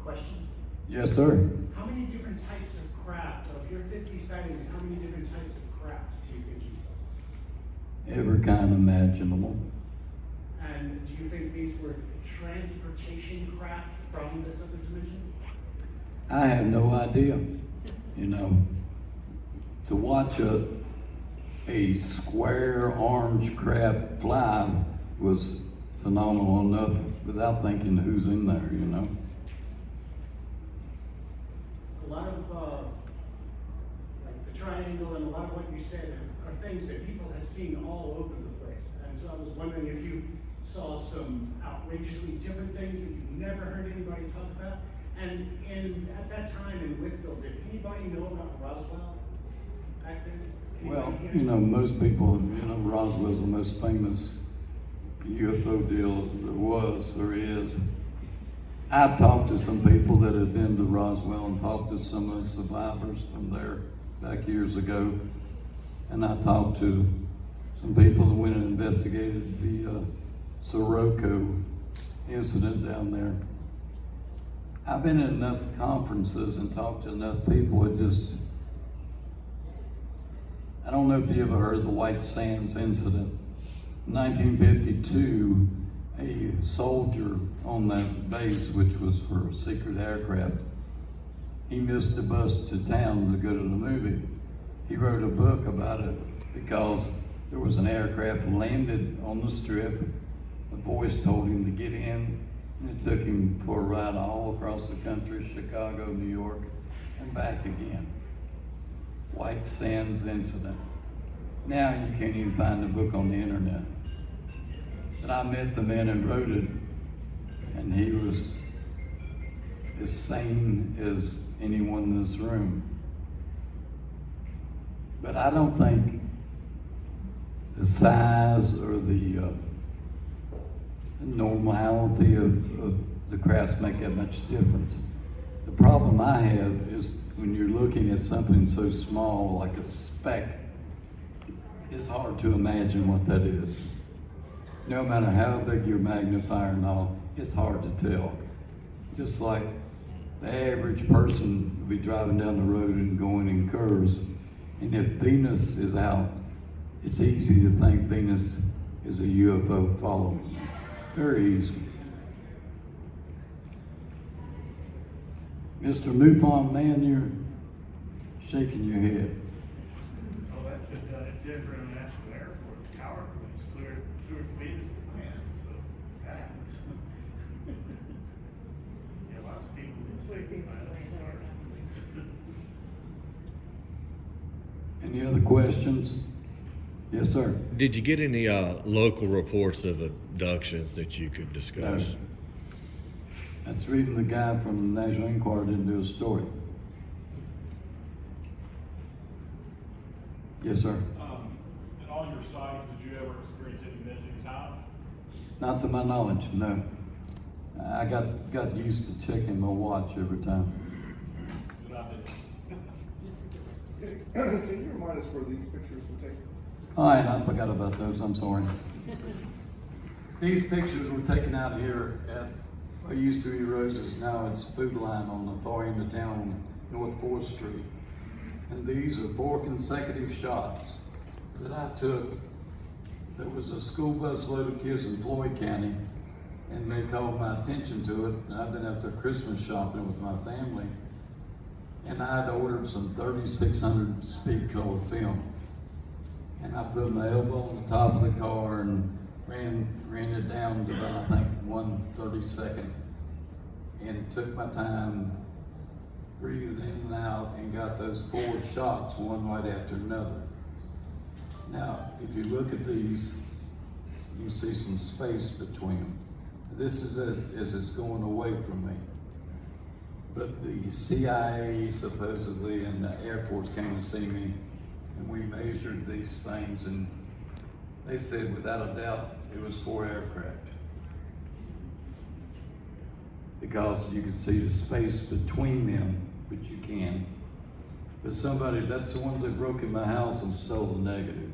Question? Yes, sir. How many different types of craft, of your 50 sightings, how many different types of craft do you think you saw? Every kind imaginable. And do you think these were transportation craft from this other dimension? I have no idea. You know, to watch a a square orange craft fly was phenomenal enough without thinking who's in there, you know? A lot of, like the triangle and a lot of what you said are things that people have seen all over the place. And so I was wondering if you saw some outrageously different things that you've never heard anybody talk about. And at that time in Wytheville, did anybody know about Roswell back then? Well, you know, most people, you know, Roswell's the most famous UFO deal there was, or is. I've talked to some people that have been to Roswell and talked to some of the survivors from there back years ago. And I talked to some people that went and investigated the Sirocco incident down there. I've been at enough conferences and talked to enough people, I don't know if you ever heard of the White Sands incident. In 1952, a soldier on that base, which was for secret aircraft, he missed the bus to town to go to the movie. He wrote a book about it because there was an aircraft landed on the strip. A voice told him to get in, and it took him for a ride all across the country, Chicago, New York, and back again. White Sands incident. Now you can't even find the book on the internet. But I met the man who wrote it, and he was as sane as anyone in this room. But I don't think the size or the normality of the crafts make that much difference. The problem I have is when you're looking at something so small like a speck, it's hard to imagine what that is. No matter how big your magnifier and all, it's hard to tell. Just like the average person will be driving down the road and going in curves, and if Venus is out, it's easy to think Venus is a UFO following. Very easy. Mr. Newfound man, you're shaking your head. Oh, that's been done at Denver International Airport. Tower planes cleared Venus to land, so that happens. Yeah, lots of people find the stars and things. Any other questions? Yes, sir. Did you get any local reports of abductions that you could discuss? No. That's the reason the guy from the National Enquirer didn't do a story. Yes, sir. In all your sightings, did you ever experience any missing time? Not to my knowledge, no. I got used to checking my watch every time. Because I did. Can you remind us where these pictures were taken? All right, I forgot about those, I'm sorry. These pictures were taken out here at what used to be Rose's, now it's Food Line on the far end of town, North 4th Street. And these are 4 consecutive shots that I took. There was a school bus load of kids in Floyd County, and they called my attention to it. And I've been out there Christmas shopping with my family, and I had ordered some 3600 speed colored film. And I put my elbow on the top of the car and ran it down to about, I think, 1/32, and took my time, breathed in and out, and got those 4 shots, one right after another. Now, if you look at these, you can see some space between them. This is it as it's going away from me. But the CIA supposedly and the Air Force came to see me, and we measured these things, and they said without a doubt it was 4 aircraft. Because you can see the space between them, which you can. But somebody, that's the ones that broke in my house and stole the negative.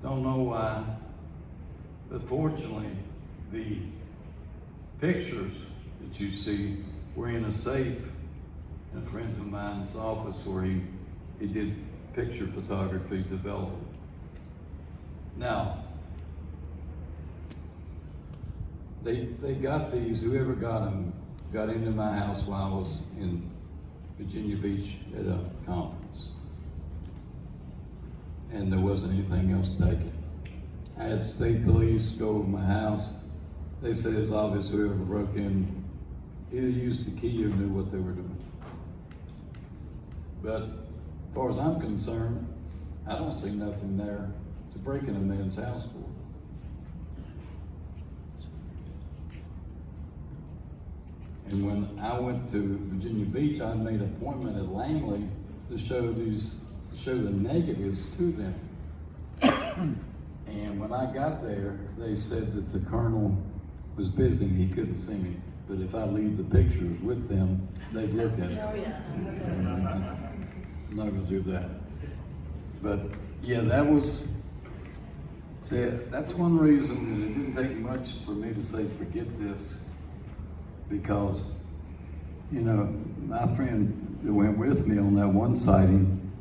Don't know why, but fortunately, the pictures that you see were in a safe in a friend of mine's office where he did picture photography development. Now, they got these, whoever got them, got into my house while I was in Virginia Beach at a conference. and there wasn't anything else taken. I had state police go over my house. They said it's obvious whoever broke in either used the key or knew what they were doing. But as far as I'm concerned, I don't see nothing there to break in a man's house for. And when I went to Virginia Beach, I made an appointment at Langley to show the negatives to them. And when I got there, they said that the colonel was busy and he couldn't see me. But if I leave the pictures with them, they'd look at it. Oh, yeah. I'm not gonna do that. But yeah, that's one reason that it didn't take much for me to say, forget this. Because, you know, my friend that went with me on that one sighting,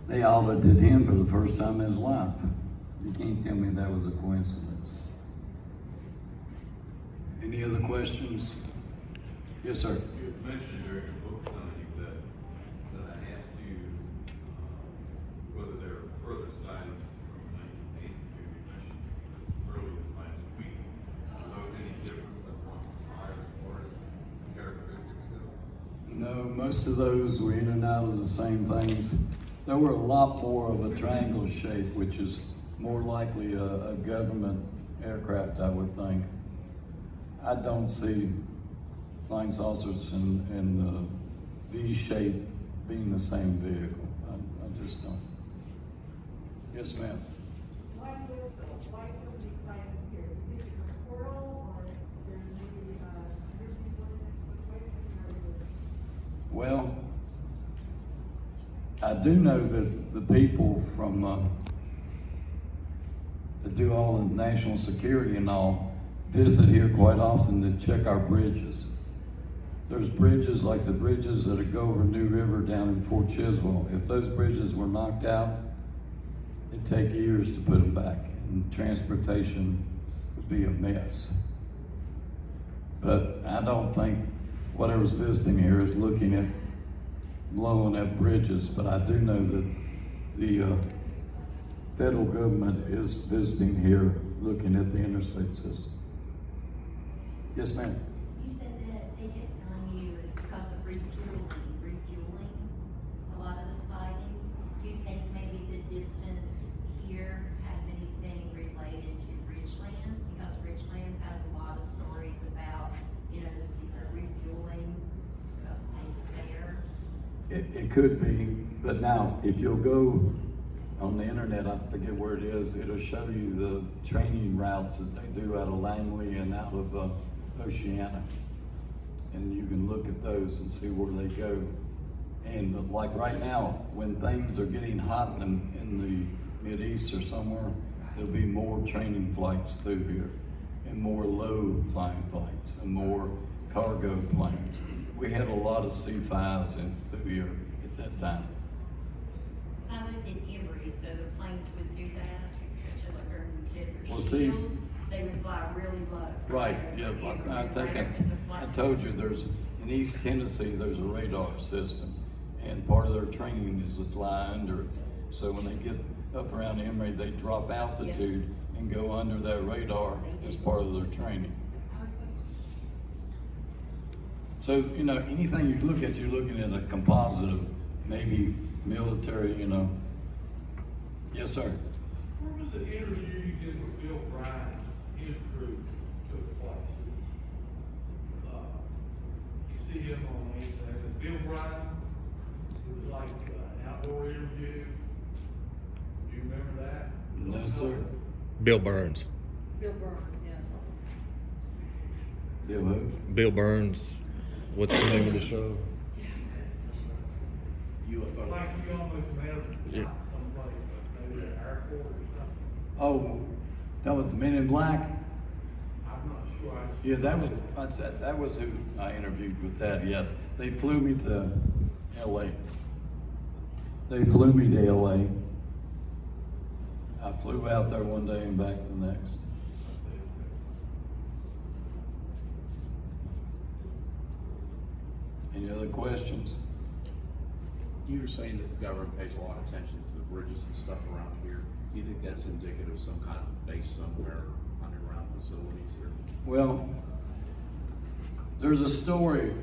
they audited him for the first time in his life. You can't tell me that was a coincidence. Any other questions? Yes, sir. You had mentioned during your book signing that I asked you whether there are further sightings from 1982. You mentioned as early as last week. Are those any different than one prior as far as characteristics go? No, most of those were in and out of the same things. There were a lot more of a triangle shape, which is more likely a government aircraft, I would think. I don't see flying saucers and the V shape being the same vehicle. I just don't. Yes, ma'am. Why so many sightings here? Do you think it's a portal or there's maybe other people in it? Well, I do know that the people from that do all the national security and all visit here quite often to check our bridges. There's bridges like the bridges that go over New River down in Fort Chiswell. If those bridges were knocked out, it'd take years to put them back, and transportation would be a mess. But I don't think whatever's visiting here is looking at blowing up bridges, but I do know that the federal government is visiting here looking at the interstate system. Yes, ma'am. You said that they kept telling you it's because of refueling a lot of the sightings. Do you think maybe the distance here has anything related to Richlands? Because Richlands has a lot of stories about, you know, the refueling of tanks there. It could be, but now if you'll go on the internet, I forget where it is, it'll show you the training routes that they do out of Langley and out of Oceana. And you can look at those and see where they go. And like right now, when things are getting hot in the Mideast or somewhere, there'll be more training flights through here and more low flying flights and more cargo planes. We had a lot of C5s through here at that time. I lived in Emory, so the planes would do that, especially like during the desert. Well, see- shield, they would fly really low. Right, yeah, I think I told you in East Tennessee, there's a radar system, and part of their training is to fly under it. So when they get up around Emory, they drop altitude and go under that radar as part of their training. So, you know, anything you look at, you're looking at a composite of maybe military, you know. Yes, sir. Where was the interview you did with Bill Bryan, his crew took place? You see him on anything, Bill Bryan, it was like an outdoor interview. Do you remember that? No, sir. Bill Burns. Bill Burns, yeah. Bill who? Bill Burns. What's the name of the show? UFO. Like you almost met him Yeah. someplace, maybe at an airport or something. Oh, that was the Men in Black? I'm not sure. Yeah, that was who I interviewed with that, yeah. They flew me to LA. They flew me to LA. I flew out there one day and back the next. Any other questions? You're saying that the government pays a lot of attention to the bridges and stuff around here. Do you think that's indicative of some kind of base somewhere, underground facilities or? Well, there's a story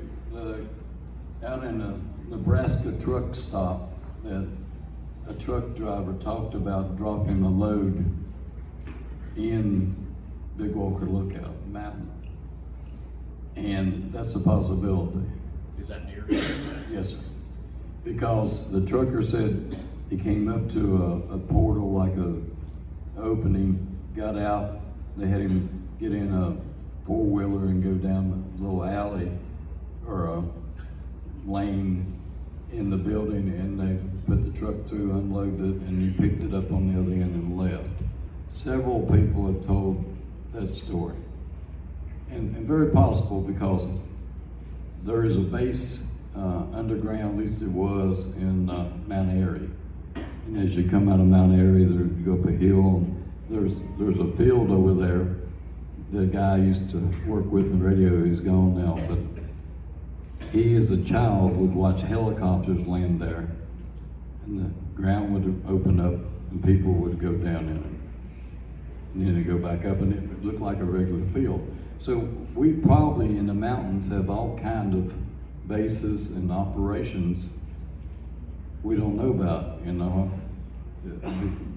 out in a Nebraska truck stop that a truck driver talked about dropping a load in Big Walker Lookout Mountain. And that's a possibility. Is that near? Yes, sir. Because the trucker said he came up to a portal, like a opening, got out, they had him get in a four-wheeler and go down a little alley or a lane in the building, and they put the truck through, unloaded it, and he picked it up on the other end and left. Several people have told that story. And very possible, because there is a base underground, at least it was, in Mount Airy. And as you come out of Mount Airy, you go up a hill, and there's a field over there. The guy I used to work with in radio, he's gone now, but he as a child would watch helicopters land there, and the ground would open up and people would go down in it. And then they go back up and it would look like a regular field. So we probably in the mountains have all kind of bases and operations we don't know about, you know.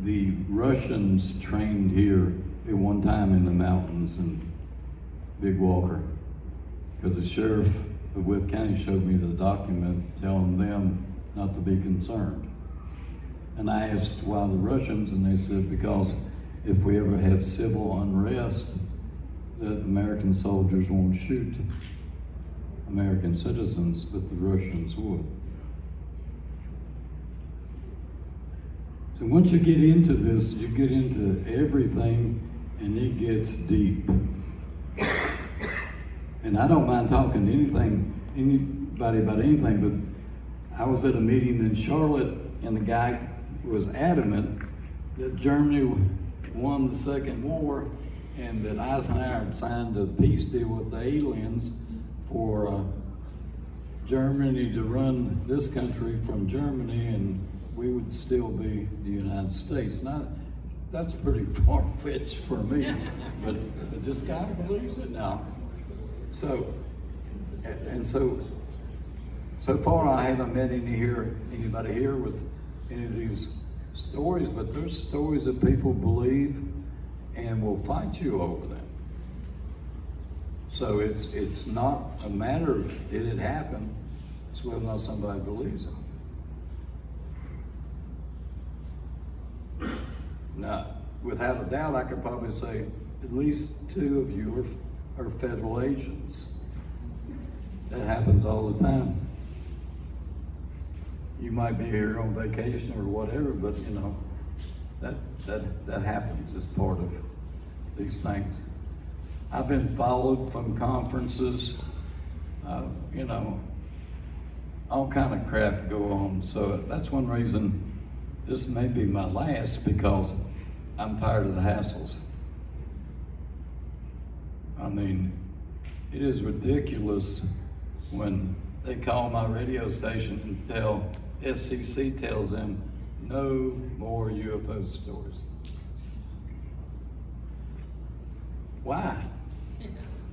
The Russians trained here at one time in the mountains in Big Walker, because the sheriff of Wytheville County showed me the document telling them not to be concerned. And I asked why the Russians, and they said because if we ever have civil unrest, that American soldiers won't shoot American citizens, but the Russians would. So once you get into this, you get into everything, and it gets deep. And I don't mind talking to anybody about anything, but I was at a meeting in Charlotte, and the guy was adamant that Germany won the Second War, and that Eisenhower had signed a peace deal with the aliens for Germany to run this country from Germany, and we would still be the United States. Now, that's pretty far-fetched for me, but this guy believes it now. So far I haven't met anybody here with any of these stories, but there's stories that people believe and will fight you over them. So it's not a matter of did it happen, it's whether or not somebody believes it. Now, without a doubt, I could probably say at least two of you are federal agents. That happens all the time. You might be here on vacation or whatever, but you know, that happens as part of these things. I've been followed from conferences, you know, all kind of crap go on. So that's one reason this may be my last, because I'm tired of the hassles. I mean, it is ridiculous when they call my radio station and FCC tells them no more UFO stories. Why?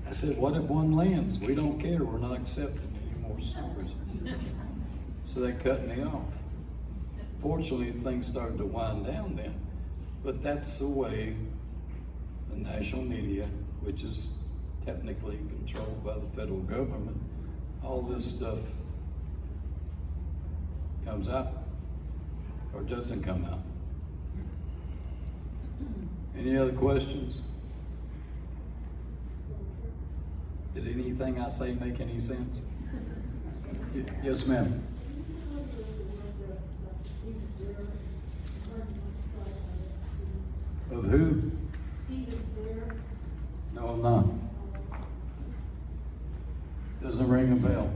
I said, what if one lands? We don't care, we're not accepting any more stories. So they cut me off. Fortunately, things started to wind down then, but that's the way the national media, which is technically controlled by the federal government, all this stuff comes out or doesn't come out. Any other questions? Did anything I say make any sense? Yes, ma'am. Of who? No, I'm not. Doesn't ring a bell.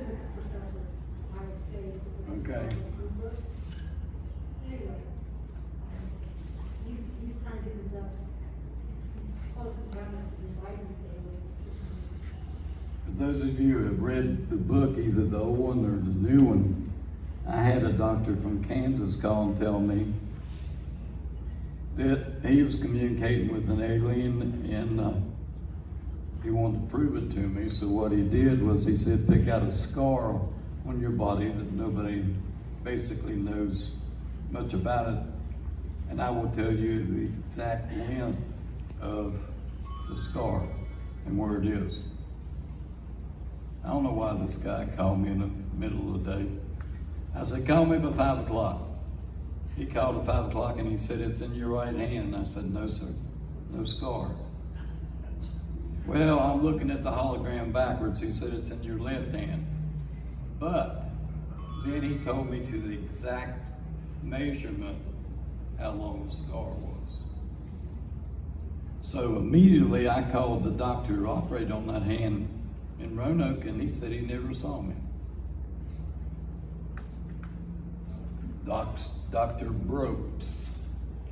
physics professor at Ohio State. Okay. Anyway, he's trying to conduct, he's close to having inviting aliens to For those of you who have read the book, either the old one or the new one, I had a doctor from Kansas call and tell me that he was communicating with an alien and he wanted to prove it to me. So what he did was he said, pick out a scar on your body that nobody basically knows much about it, and I will tell you the exact length of the scar and where it is. I don't know why this guy called me in the middle of the day. I said, call me by 5 o'clock. He called at 5 o'clock and he said, it's in your right hand. I said, no, sir, no scar. Well, I'm looking at the hologram backwards. He said, it's in your left hand. But then he told me to the exact measurement how long the scar was. So immediately I called the doctor who operated on that hand in Roanoke, and he said he never saw me. Dr. Brooks.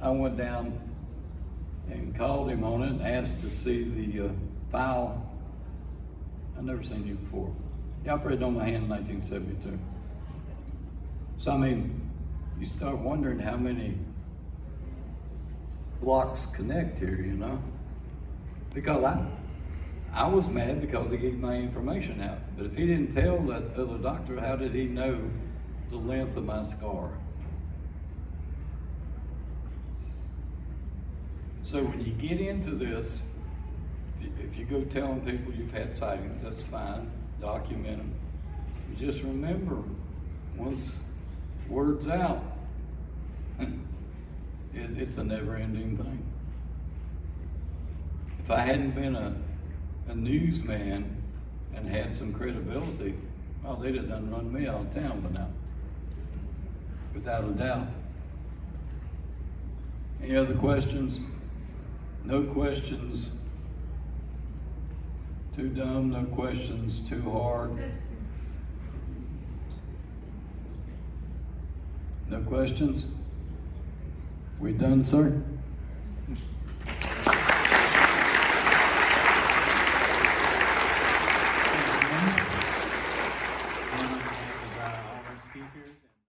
I went down and called him on it and asked to see the file. I've never seen you before. He operated on my hand in 1972. So I mean, you start wondering how many blocks connect here, you know? Because I was mad because he gave my information out. But if he didn't tell that other doctor, how did he know the length of my scar? So when you get into this, if you go telling people you've had sightings, that's fine, document them. You just remember, once word's out, it's a never-ending thing. If I hadn't been a newsman and had some credibility, well, they'd have done run me out of town by now, without a doubt. Any other questions? No questions too dumb, no questions too hard. No questions? We done, sir?